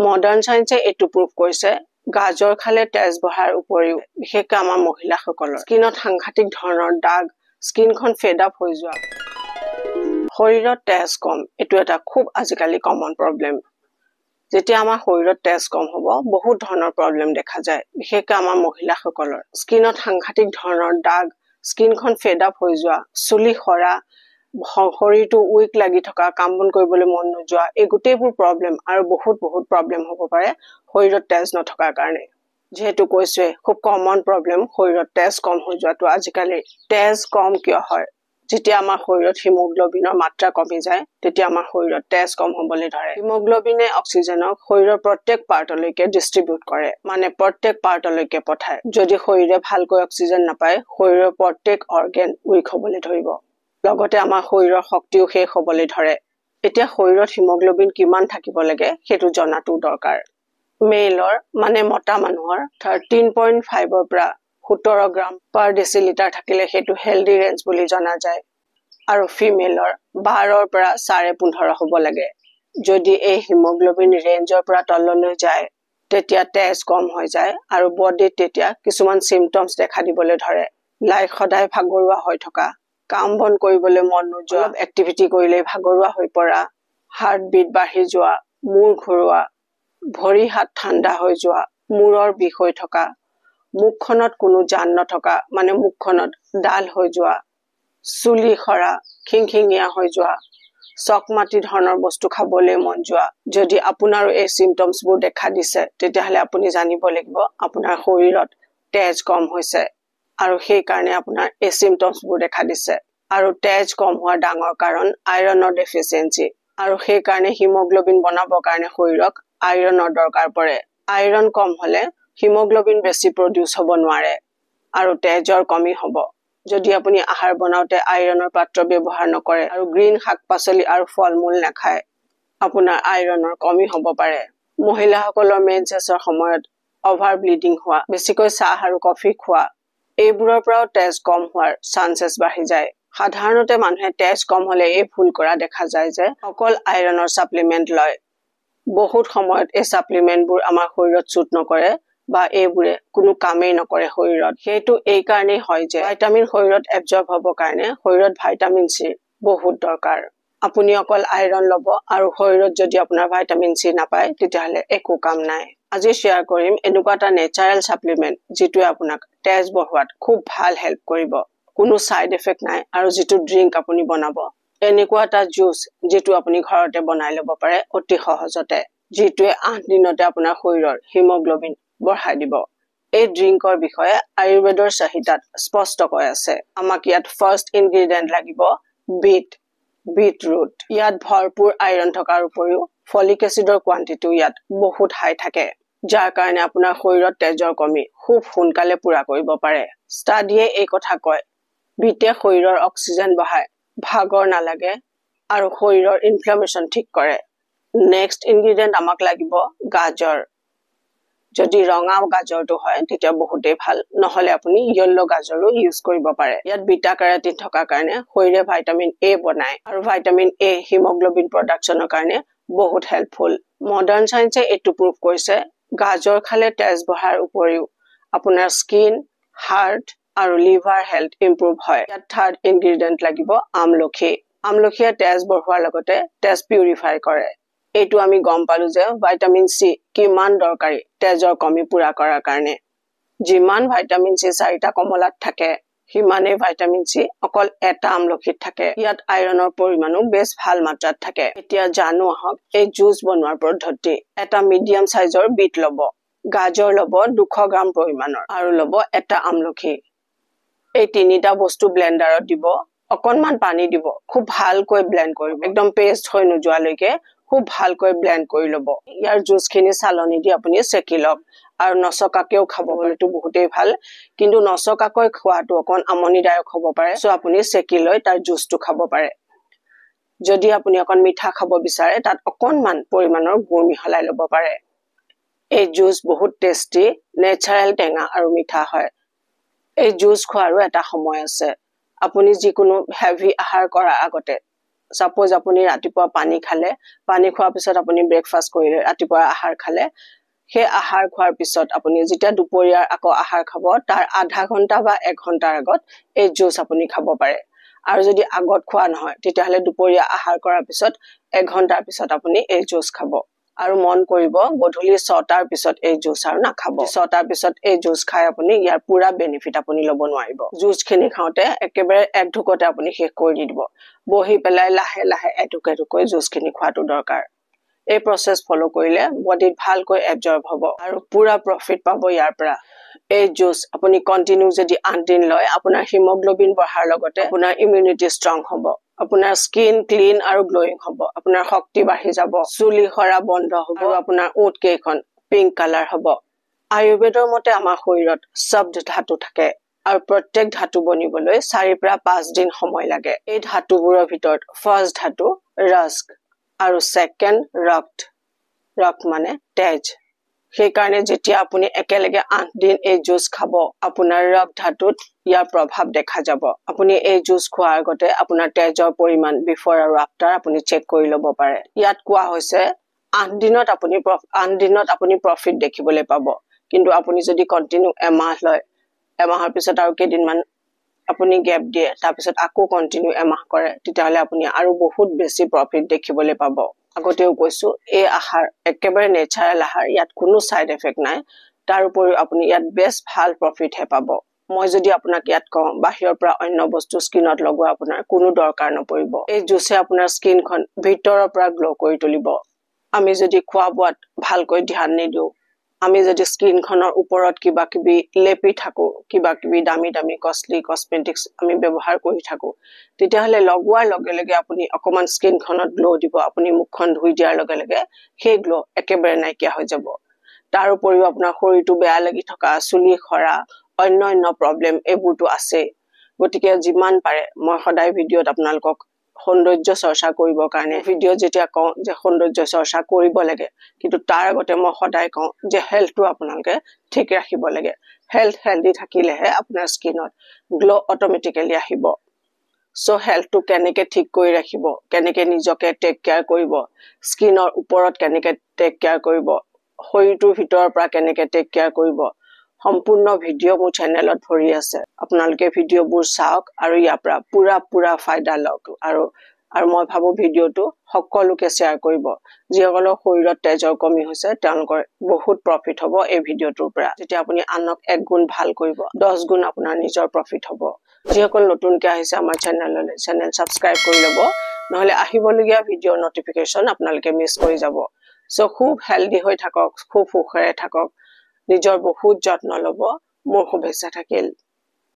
modern সায়েন্সে এটো prove কৰিছে গাজৰ খালে তেজ বঢ়াৰ উপৰিও বিশেষকৈ আমাৰ মহিলাসকলৰ স্কিনত সাংঘাতিক ধৰণৰ দাগ স্কিনখন ফেড আপ হৈ যোৱা শৰীৰত তেজ কম এটো এটা খুব আজিকালি কমন প্ৰবলেম যেতিয়া আমাৰ শৰীৰত তেজ কম হ'ব বহুত ধৰণৰ প্ৰবলেম দেখা যায় বিশেষকৈ আমাৰ মহিলাসকলৰ স্কিনত সাংঘাতিক ধৰণৰ দাগ স্কিনখন ফেড আপ হৈ যোৱা চুলি খৰা শৰীৰটো উইক লাগি থকা কাম বন কৰিবলৈ মন নোযোৱা এই গোটেইবোৰ প্ৰবলেম আৰু বহুত প্ৰবলেম হ'ব পাৰে শৰীৰত তেজ নথকাৰ কাৰণে যেহেতু কৈছে খুব কমন প্ৰবলেম শৰীৰত তেজ কম হৈ যোৱাটো আজিকালি তেজ কম কিয় হয় যেতিয়া আমাৰ শৰীৰত হিমোগ্লোবিনৰ মাত্ৰা কমি যায় তেতিয়া আমাৰ শৰীৰত তেজ কম হ'বলৈ ধৰে হিমোগ্লোবিনে অক্সিজেনক শৰীৰৰ প্ৰত্যেক পাৰ্টলৈকে ডিস্ট্ৰিবিউট কৰে মানে প্ৰত্যেক পাৰ্টলৈকে পঠায় যদি শৰীৰে ভালকৈ অক্সিজেন নাপায় শৰীৰৰ প্ৰত্যেক অৰ্গান উইক হ'বলৈ ধৰিব লগতে আমাৰ শৰীৰৰ শক্তিও শেষ হ'বলৈ ধৰে এতিয়া শৰীৰত হিমোগ্লোবিন কিমান থাকিব লাগে হেতু জনাটো দৰকাৰ মেলৰ মানে মতা মানুহৰ 13.5 ৰ পৰা 17 গ্ৰাম পাৰ ডেচিলিটাৰ থাকিলে হেতু হেলদি ৰেঞ্জ বুলি জনা যায় আৰু ফিমেলৰ 12 ৰ পৰা 15.5 হ'ব লাগে যদি এই হিমোগ্লোবিন ৰেঞ্জৰ পৰা তললৈ যায় তেতিয়া তেজ কম হৈ যায় আৰু বডিত তেতিয়া কিছুমান সিম্পটমস দেখা দিবলৈ ধৰে লাইক সদায় ভাগৰুৱা হৈ থকা কাম বন কৰিবলৈ মন নোযোৱা এক্টিভিটি কৰিলে ভাগৰুৱা হৈ পৰা হাৰ্ট বিট বাঢ়ি যোৱা মূৰ ঘূৰোৱা ভৰি হাত ঠাণ্ডা হৈ যোৱা মূৰৰ বিষ হৈ থকা মুখখনত কোনো জান নথকা মানে মুখখনত ডাল হৈ যোৱা চুলি খৰা খিংখিঙিয়া হৈ যোৱা চকমাটি ধৰণৰ বস্তু খাবলৈ মন যোৱা যদি আপোনাৰ এই সিম্পটমসবোৰ দেখা দিছে তেতিয়াহলে আপুনি জানিব লাগিব আপোনাৰ শৰীৰত তেজ কম হৈছে আৰু সেই কাৰণে আপোনাৰ এই সিম্পটমসবোৰ দেখা দিছে আৰু তেজ কম হোৱাৰ ডাঙৰ কাৰণ আইৰণৰ ডেফিচিয়েন্সি আৰু সেই কাৰণে হিমোগ্লোবিন বনাবৰ কাৰণে শৰীৰক আইৰণৰ দৰকাৰ পৰে আইৰন কম হলে হিমোগ্লোবিন বেছি প্ৰডিউস হ'ব নোৱাৰে আৰু তেজৰ কমি হ'ব যদি আপুনি আহাৰ বনাওতে আইৰণৰ পাত্ৰ ব্যৱহাৰ নকৰে আৰু গ্ৰীণ শাক-পাচলি আৰু ফল-মূল নাখায় আপোনাৰ আইৰণৰ কমি হ'ব পাৰে মহিলাসকলৰ মেনচেছৰ সময়ত অভাৰ ব্লিডিং হোৱা বেছিকৈ চাহ আৰু কফি খোৱা এইবোৰৰ পৰাও তেজ কম হোৱাৰ চান্সেছ বাঢ়ি যায় সাধাৰণতে মানুহে তেজ কম হলে এই ভুল কৰা দেখা যায় যে অকল আইৰণৰ সাপ্লিমেন্ট লয় বহুত সময়ত এই সাপ্লিমেন্টবোৰ আমাৰ শৰীৰত সুট নকৰে বা এইবোৰে কোনো কামেই নকৰে শৰীৰত হেতু এই কাৰণেই হয় যে ভিটামিন শৰীৰত এবজৰ্ব হ'বৰ কাৰণে শৰীৰত ভিটামিন সি বহুত দৰকাৰ আপুনি অকল আইৰন ল'ব আৰু শৰীৰত যদি আপোনাৰ ভিটামিন সি নাপায় তেতিয়াহলে একো কাম নাই আজি শেয়াৰ কৰিম এনেকুৱা এটা নেচাৰেল সাপ্লিমেন্ট যিটোৱে আপোনাক তেজ বঢ়োৱাত খুব ভাল হেল্প কৰিব কোনো সাইড ইফেক্ট নাই আৰু যেটো ড্ৰিংক আপুনি বনাব এনেকুৱা এটা জুস যেটো আপুনি ঘৰতে বনাই ল'ব পাৰে অতি সহজতে যেটোৱে 8 দিনতে আপোনাৰ শৰীৰৰ হিমোগ্লোবিন বঢ়াই দিব এই ড্ৰিংকৰ বিষয়ে আয়ুৰ্বেদৰ সংহিতাত স্পষ্ট কৈ আছে আমাক ইয়াত ফাৰ্স্ট ইনগ্ৰেডিয়েন্ট লাগিব বিট ৰুট ইয়াত ভৰপুৰ আইৰন থকাৰ উপৰিও ফলিক এসিডৰ কোৱান্টিটি ইয়াত বহুত হাই থাকে যাৰ কাৰণে আপোনাৰ শৰীৰত তেজৰ কমি খুব সোনকালে পুৰা কৰিব পাৰে ষ্টাডিয়ে এই কথা কয় বিটে শৰীৰৰ অক্সিজেন বঢ়ায় ভাগৰ নালাগে আৰু শৰীৰৰ ইনফ্লামেশন ঠিক কৰে নেক্সট ইনগ্ৰেডিয়েন্ট আমাক লাগিব গাজৰ যদি ৰঙা গাজৰটো হয় তেতিয়া বহুতেই ভাল নহলে আপুনি ইয়েলো গাজৰো ইউজ কৰিব পাৰে ইয়াত বিটা কেৰোটিন থকাৰ কাৰণে শৰীৰে ভিটামিন এ বনায় আৰু ভিটামিন এ হিমোগ্লোবিন প্ৰডাকচনৰ কাৰণে বহুত হেল্পফুল মডাৰ্ণ সায়েন্সে এটো প্ৰুভ কৰিছে গাজৰ খালে তেজ বঢ়াৰ উপৰিও আপোনাৰ স্কিন হাৰ্ট আৰু লিভাৰ হেলথ ইমপ্ৰুভ হয় ইয়াত থাৰ্ড ইনগ্ৰেডিয়েন্ট লাগিব আমলখিয়ে তেজ বঢ়োৱাৰ লগতে তেজ পিউৰিফাই কৰে এইটো আমি গম পালো যে ভিটামিন সি কিমান দৰকাৰী তেজৰ কমি পুৰা কৰাৰ কাৰণে যিমান ভিটামিন সি 4টা কমলাত থাকে হিমানে ভিটামিন সি অকল এটা আমলখিত থাকে ইয়াত আইৰণৰ পৰিমাণো বেছ ভাল মাত্ৰাত থাকে এতিয়া জানো আহক এই জুস বনোৱাৰ পদ্ধতি এটা মিডিয়াম সাইজৰ বিট লব গাজৰ লব 200 গ্ৰাম পৰিমাণৰ আৰু লব এটা আমলখি এই তিনিটা বস্তু ব্লেন্ডাৰত দিব অকনমান পানী দিব খুব ভালকৈ ব্লেন্ড কৰিব একদম পেষ্ট হৈ নোযোৱালৈকে খুব ভালকৈ ব্লেন্ড কৰি লব ইয়াৰ জুসখিনি চালনি দি আপুনি সেকি লওক আৰু নসকাকেও খাব বলটো বহুতেই ভাল কিন্তু নসকাকৈ খোৱাটো অকন আমনিদায়ক হ'ব পাৰে সো আপুনি সেকি লৈ তাৰ জুসটো খাব পাৰে যদি আপুনি অকন মিঠা খাব বিচাৰে তাত অকনমান পৰিমাণৰ গুৰ মিহলাই লব পাৰে এই জুস বহুত টেস্টি নেচাৰেল টেঙা আৰু মিঠা হয় এই জুস খোৱাৰো এটা সময় আছে আপুনি যিকোনো হেভি আহাৰ কৰাৰ আগতে সাপোজ আপুনি ৰাতিপুৱা পানী খালে পানী খোৱাৰ পিছত আপুনি ব্ৰেকফাষ্ট কৰিলে ৰাতিপুৱা আহাৰ খালে সেই আহাৰ খোৱাৰ পিছত আপুনি যেতিয়া দুপৰীয়াৰ আকৌ আহাৰ খাব তাৰ আধা ঘণ্টা বা 1 ঘণ্টাৰ আগত এই জুস আপুনি খাব পাৰে আৰু যদি আগত খোৱা নহয় তেতিয়াহলে দুপৰীয়া আহাৰ কৰাৰ পিছত 1 ঘণ্টাৰ পিছত আপুনি এই জুস খাব আৰু মন কৰিব গধূলি 6টাৰ পিছত এই জুস আৰু নাখাব 6টাৰ পিছত এই জুস খাই আপুনি ইয়াৰ পুৰা বেনিফিট আপুনি ল'ব নোৱাৰিব জুস খিনি খাওঁতে একেবাৰে এক ঢুকতে আপুনি শেষ কৰি দিব বহি পেলাই লাহে লাহে এটুকৈ জুস খিনি খোৱাটো দৰকাৰ এই প্ৰসেস ফলো কৰিলে বডিত ভালকৈ এবজৰ্ব হ'ব আৰু পুৰা প্ৰফিট পাব ইয়াৰ পৰা এই জুস আপুনি কন্টিনিউ যদি 8 দিন লয় আপোনাৰ হিমোগ্লোবিন বঢ়াৰ লগতে আপোনাৰ ইমিউনিটি ষ্ট্ৰং হ'ব আপোনাৰ স্কিন ক্লিন আৰু গ্লোইং হ'ব আপোনাৰ শক্তি বাঢ়ি যাব চুলি খৰা বন্ধ হ'ব আৰু আপোনাৰ ওঁঠ কেইখন পিংক কালাৰ হ'ব আয়ুৰ্বেদৰ মতে আমাৰ শৰীৰত শব্দ ধাতু থাকে আৰু প্ৰত্যেক ধাতু বনিবলৈ 4 পৰা 5 দিন সময় লাগে এই ধাতুবোৰৰ ভিতৰত ফাৰ্ষ্ট ধাতু ৰস্ক আৰু সেকেন্ড ৰক্ত মানে তেজ সেই কাৰণে যেতিয়া আপুনি একেলগে 8 দিন এই জুস খাব আপোনাৰ ৰক্ত ধাতুত ইয়াৰ প্ৰভাৱ দেখা যাব আপুনি এই জুস খোৱাৰ আগতে আপোনাৰ তেজৰ পৰিমাণ বিফৰ আৰু আফটাৰ আপুনি চেক কৰি ল'ব পাৰে ইয়াত কোৱা হৈছে 8 দিনত আপুনি প্ৰফিট দেখিবলৈ পাব কিন্তু আপুনি যদি কন্টিনিউ এমাহ লয় এমাহৰ পিছত আৰু কেইদিনমান আপুনি গ্যাপ দিয়ে তাৰ পিছত আকৌ কন্টিনিউ এমাহ কৰে তেতিয়াহলে আপুনি আৰু বহুত বেছি প্ৰফিট দেখিবলৈ পাব আগতেও কৈছো এই আহাৰ একেবাৰে নেচাৰেল আহাৰ ইয়াত কোনো সাইড এফেক্ট নাই তাৰ উপৰিও আপুনি ইয়াত বেষ্ট ভাল প্ৰফিট হে পাব মই যদি আপোনাক ইয়াত কওঁ বাহিৰৰ পৰা অন্য বস্তু স্কিনত লগোৱা আপোনাৰ কোনো দৰকাৰ নপৰিব এই জুসে আপোনাৰ স্কিনখন ভিতৰৰ পৰা গ্লো কৰি তুলিব আমি যদি খোৱা বোৱাত ভালকৈ ধ্যান নিদিও আমি যদি স্কিনখনৰ ওপৰত কিবা কিবি লেপি থাকো কিবা কিবি দামি কষ্টলি কসমেটিক্স আমি ব্যৱহাৰ কৰি থাকো তেতিয়াহলে লগোৱাৰ লগে লগে আপুনি অকমান স্কিনখনত গ্লো দিব আপুনি মুখখন ধুই দিয়াৰ লগে লগে সেই গ্লো একেবাৰে নাইকিয়া হৈ যাব তাৰ উপৰিও আপোনাৰ শৰীৰটো বেয়া লাগি থকা চুলি খৰা অন্য প্ৰবলেম এইবোৰটো আছে গতিকে যিমান পাৰে মই সদায় ভিডিঅত আপোনালোকক সৌন্দৰ্য চৰ্চা কৰিবৰ কাৰণে ভিডিঅ যেতিয়া কওঁ যে সৌন্দৰ্য চৰ্চা কৰিব লাগে কিন্তু তাৰ আগতে মই সদায় কওঁ যে হেলথটো আপোনালোকে ঠিক ৰাখিব লাগে হেলথি থাকিলেহে আপোনাৰ স্কিনত গ্লো অটোমেটিক্যালি আহিব সো হেলথটো কেনেকে ঠিক কৰি ৰাখিব কেনেকে নিজকে টেক কেয়াৰ কৰিব স্কিনৰ ওপৰত কেনেকে টেক কেয়াৰ কৰিব শৰীৰটোৰ ভিতৰৰ পৰা কেনেকে টেক কেয়াৰ কৰিব সম্পূৰ্ণ ভিডিঅ মোৰ চেনেলত ভৰি আছে আপোনালোকে ভিডিঅবোৰ চাওক আৰু ইয়াৰ পৰা পুৰা ফায়দা লওক আৰু মই ভাবো ভিডিঅটো সকলোকে শেয়াৰ কৰিব যিসকলৰ শৰীৰত তেজৰ কমি হৈছে তেওঁলোকৰ বহুত প্ৰফিট হ'ব এই ভিডিঅটোৰ পৰা যেতিয়া আপুনি আনক 1 গুণ ভাল কৰিব 10 গুণ আপোনাৰ নিজৰ প্ৰফিট হ'ব যিসকল নতুনকৈ আহিছে আমাৰ চেনেললৈ চেনেল সাবস্ক্ৰাইব কৰি ল'ব নহলে আহিবলগীয়া ভিডিঅ নটিফিকেশন আপোনালোকে মিছ কৰি যাব সো খুব হেলদি হৈ থাকক খুব সুখৰে থাকক নিজৰ বহুত যত্ন ল'ব মোৰ শুভেচ্ছা থাকিল